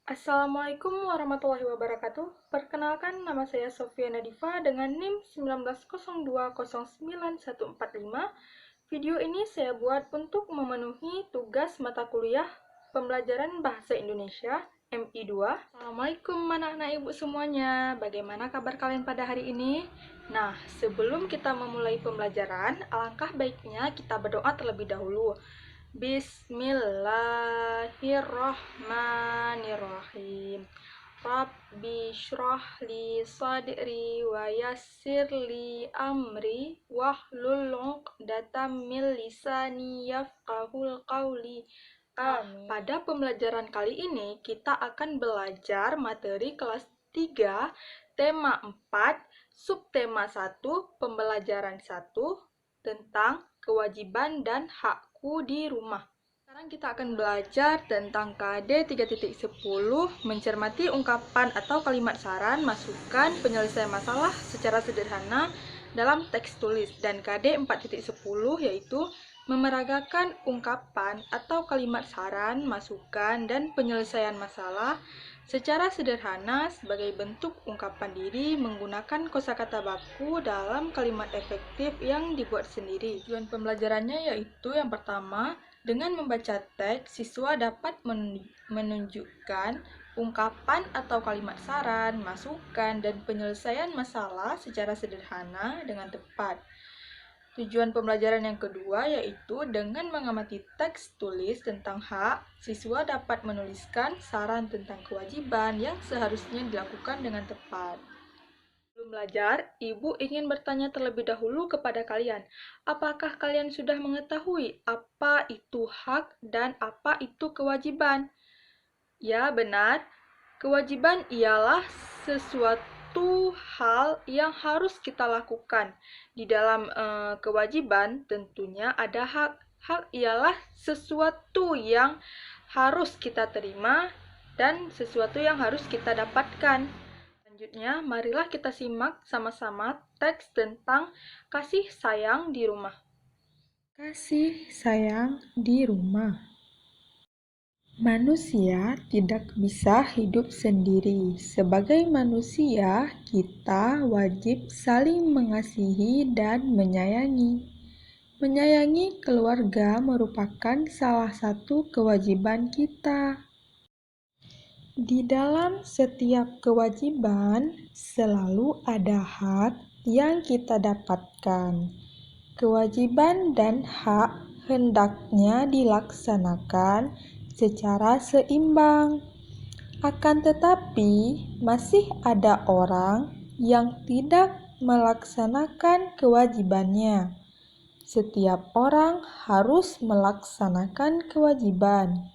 Assalamualaikum warahmatullahi wabarakatuh. Perkenalkan, nama saya Sofia Nadifa dengan NIM 1902091145. Video ini saya buat untuk memenuhi tugas mata kuliah pembelajaran Bahasa Indonesia MI2. Assalamualaikum anak-anak ibu semuanya. Bagaimana kabar kalian pada hari ini? Nah, sebelum kita memulai pembelajaran, alangkah baiknya kita berdoa terlebih dahulu. Bismillahirrahmanirrahim. Rabbi shrah li sadri wa yassir li amri wahlul 'uqdatam min lisani yafqahul qawli. Amin. Pada pembelajaran kali ini kita akan belajar materi kelas 3, tema 4, subtema 1, pembelajaran 1 tentang kewajiban dan hakku di rumah. Sekarang kita akan belajar tentang KD 3.10, mencermati ungkapan atau kalimat saran, masukan, penyelesaian masalah secara sederhana dalam teks tulis, dan KD 4.10 yaitu memeragakan ungkapan atau kalimat saran, masukan, dan penyelesaian masalah secara sederhana sebagai bentuk ungkapan diri menggunakan kosakata baku dalam kalimat efektif yang dibuat sendiri. Tujuan pembelajarannya yaitu yang pertama, dengan membaca teks, siswa dapat menunjukkan ungkapan atau kalimat saran, masukan, dan penyelesaian masalah secara sederhana dengan tepat. Tujuan pembelajaran yang kedua yaitu dengan mengamati teks tulis tentang hak, siswa dapat menuliskan saran tentang kewajiban yang seharusnya dilakukan dengan tepat. Sebelum belajar, Ibu ingin bertanya terlebih dahulu kepada kalian. Apakah kalian sudah mengetahui apa itu hak dan apa itu kewajiban? Ya, benar. Kewajiban ialah sesuatu hal yang harus kita lakukan. Di dalam kewajiban tentunya ada hak. Hak ialah sesuatu yang harus kita terima dan sesuatu yang harus kita dapatkan. Selanjutnya, marilah kita simak sama-sama teks tentang kasih sayang di rumah. Kasih sayang di rumah. Manusia tidak bisa hidup sendiri. Sebagai manusia, kita wajib saling mengasihi dan menyayangi. Menyayangi keluarga merupakan salah satu kewajiban kita. Di dalam setiap kewajiban, selalu ada hak yang kita dapatkan. Kewajiban dan hak hendaknya dilaksanakan secara seimbang. Akan tetapi, masih ada orang yang tidak melaksanakan kewajibannya. Setiap orang harus melaksanakan kewajiban.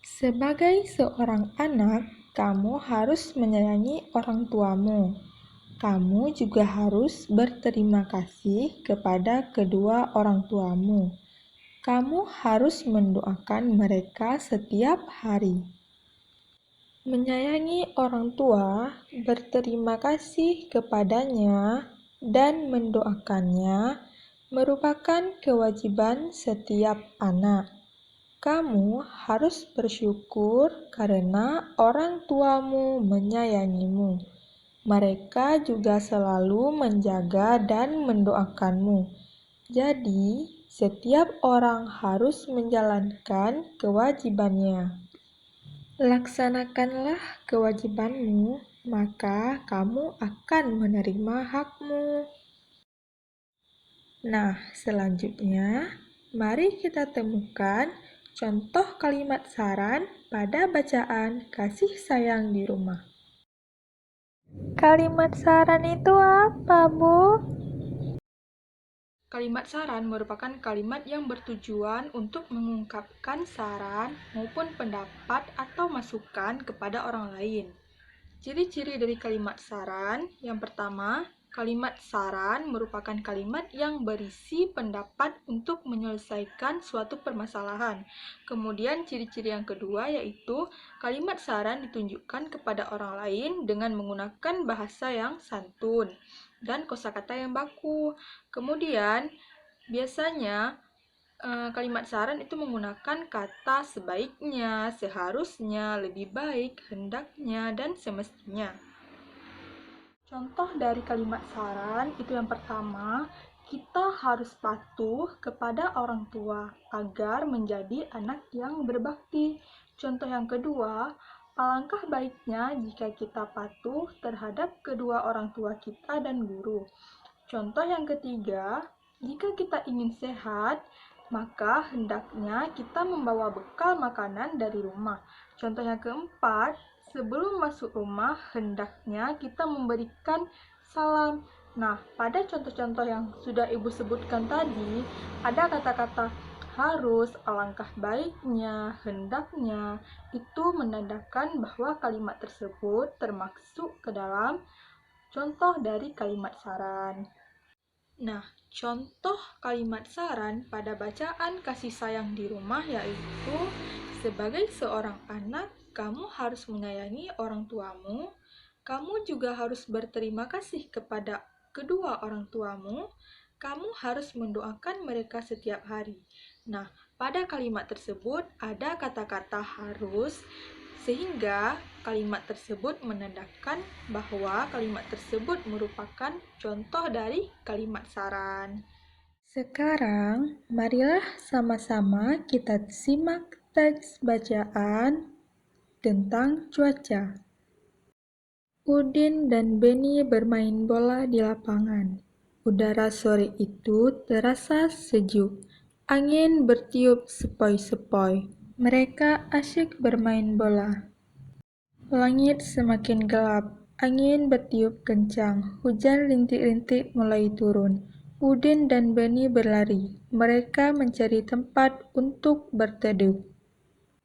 Sebagai seorang anak, kamu harus menyayangi orang tuamu. Kamu juga harus berterima kasih kepada kedua orang tuamu. Kamu harus mendoakan mereka setiap hari. Menyayangi orang tua, berterima kasih kepadanya, dan mendoakannya merupakan kewajiban setiap anak. Kamu harus bersyukur karena orang tuamu menyayangimu. Mereka juga selalu menjaga dan mendoakanmu. Jadi, setiap orang harus menjalankan kewajibannya. Laksanakanlah kewajibanmu, maka kamu akan menerima hakmu. Nah, selanjutnya, mari kita temukan contoh kalimat saran pada bacaan kasih sayang di rumah. Kalimat saran itu apa, Bu? Kalimat saran merupakan kalimat yang bertujuan untuk mengungkapkan saran maupun pendapat atau masukan kepada orang lain. Ciri-ciri dari kalimat saran, yang pertama, kalimat saran merupakan kalimat yang berisi pendapat untuk menyelesaikan suatu permasalahan. Kemudian ciri-ciri yang kedua yaitu kalimat saran ditunjukkan kepada orang lain dengan menggunakan bahasa yang santun dan kosakata yang baku. Kemudian biasanya Kalimat saran itu menggunakan kata sebaiknya, seharusnya, lebih baik, hendaknya, dan semestinya. Contoh dari kalimat saran itu yang pertama, kita harus patuh kepada orang tua agar menjadi anak yang berbakti. Contoh yang kedua, alangkah baiknya jika kita patuh terhadap kedua orang tua kita dan guru. Contoh yang ketiga, jika kita ingin sehat, maka hendaknya kita membawa bekal makanan dari rumah. Contoh yang keempat, sebelum masuk rumah, hendaknya kita memberikan salam. Nah, pada contoh-contoh yang sudah Ibu sebutkan tadi, ada kata-kata harus, alangkah baiknya, hendaknya. Itu menandakan bahwa kalimat tersebut termasuk ke dalam contoh dari kalimat saran. Nah, contoh kalimat saran pada bacaan kasih sayang di rumah yaitu, sebagai seorang anak, kamu harus menyayangi orang tuamu, kamu juga harus berterima kasih kepada kedua orang tuamu, kamu harus mendoakan mereka setiap hari. Nah, pada kalimat tersebut ada kata-kata harus, sehingga kalimat tersebut menandakan bahwa kalimat tersebut merupakan contoh dari kalimat saran. Sekarang, marilah sama-sama kita simak teks bacaan tentang cuaca. Udin dan Beni bermain bola di lapangan. Udara sore itu terasa sejuk. Angin bertiup sepoi-sepoi. Mereka asyik bermain bola. Langit semakin gelap. Angin bertiup kencang. Hujan rintik-rintik mulai turun. Udin dan Beni berlari. Mereka mencari tempat untuk berteduh.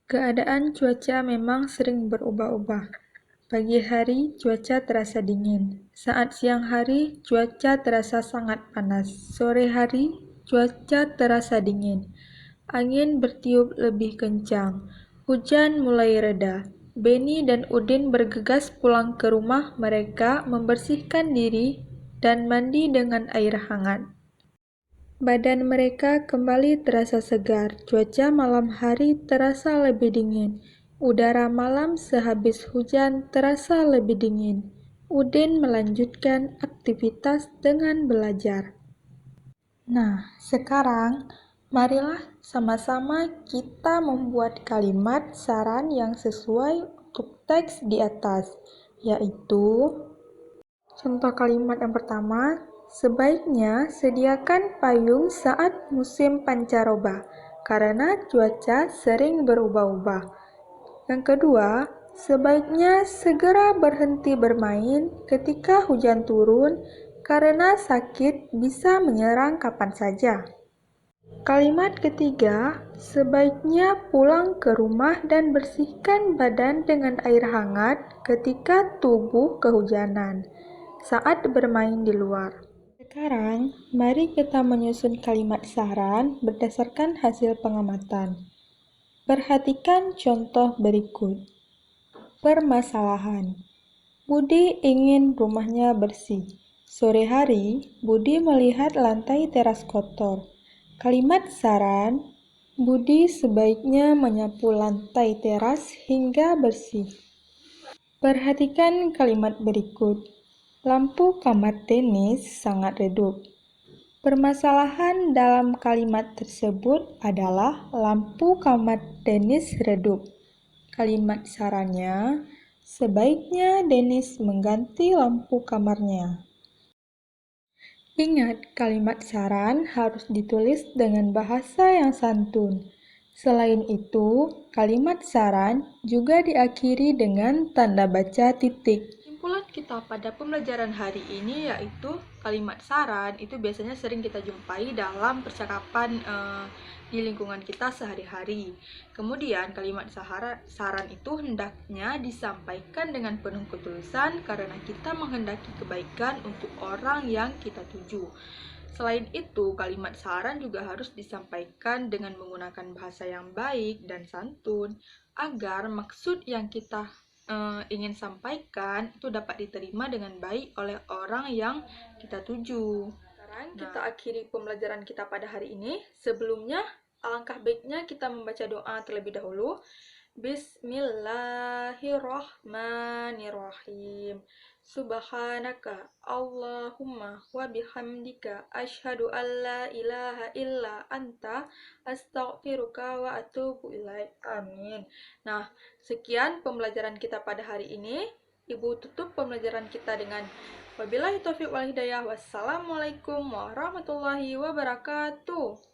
Keadaan cuaca memang sering berubah-ubah. Pagi hari cuaca terasa dingin. Saat siang hari cuaca terasa sangat panas. Sore hari cuaca terasa dingin. Angin bertiup lebih kencang. Hujan mulai reda. Beni dan Udin bergegas pulang ke rumah mereka, membersihkan diri dan mandi dengan air hangat. Badan mereka kembali terasa segar. Cuaca malam hari terasa lebih dingin. Udara malam sehabis hujan terasa lebih dingin. Udin melanjutkan aktivitas dengan belajar. Nah, sekarang marilah sama-sama kita membuat kalimat saran yang sesuai untuk teks di atas, yaitu contoh kalimat yang pertama, sebaiknya sediakan payung saat musim pancaroba, karena cuaca sering berubah-ubah. Yang kedua, sebaiknya segera berhenti bermain ketika hujan turun, karena sakit bisa menyerang kapan saja. Kalimat ketiga, sebaiknya pulang ke rumah dan bersihkan badan dengan air hangat ketika tubuh kehujanan saat bermain di luar. Sekarang, mari kita menyusun kalimat saran berdasarkan hasil pengamatan. Perhatikan contoh berikut. Permasalahan. Budi ingin rumahnya bersih. Sore hari, Budi melihat lantai teras kotor. Kalimat saran, Budi sebaiknya menyapu lantai teras hingga bersih. Perhatikan kalimat berikut. Lampu kamar Denis sangat redup. Permasalahan dalam kalimat tersebut adalah lampu kamar Denis redup. Kalimat sarannya, sebaiknya Denis mengganti lampu kamarnya. Ingat, kalimat saran harus ditulis dengan bahasa yang santun. Selain itu, kalimat saran juga diakhiri dengan tanda baca titik. Kesimpulan kita pada pembelajaran hari ini yaitu kalimat saran itu biasanya sering kita jumpai dalam percakapan di lingkungan kita sehari-hari. Kemudian kalimat saran itu hendaknya disampaikan dengan penuh ketulusan karena kita menghendaki kebaikan untuk orang yang kita tuju. Selain itu, kalimat saran juga harus disampaikan dengan menggunakan bahasa yang baik dan santun agar maksud yang kita ingin sampaikan itu dapat diterima dengan baik oleh orang yang kita tuju. Sekarang kita akhiri pembelajaran kita pada hari ini. Sebelumnya, Alangkah baiknya kita membaca doa terlebih dahulu. Bismillahirrahmanirrahim. Subhanaka Allahumma wa bihamdika asyhadu an la ilaha illa anta astaghfiruka wa atubu ilaik. Amin. Nah, sekian pembelajaran kita pada hari ini. Ibu tutup pembelajaran kita dengan wabillahi taufiq wal hidayah. Wassalamualaikum warahmatullahi wabarakatuh.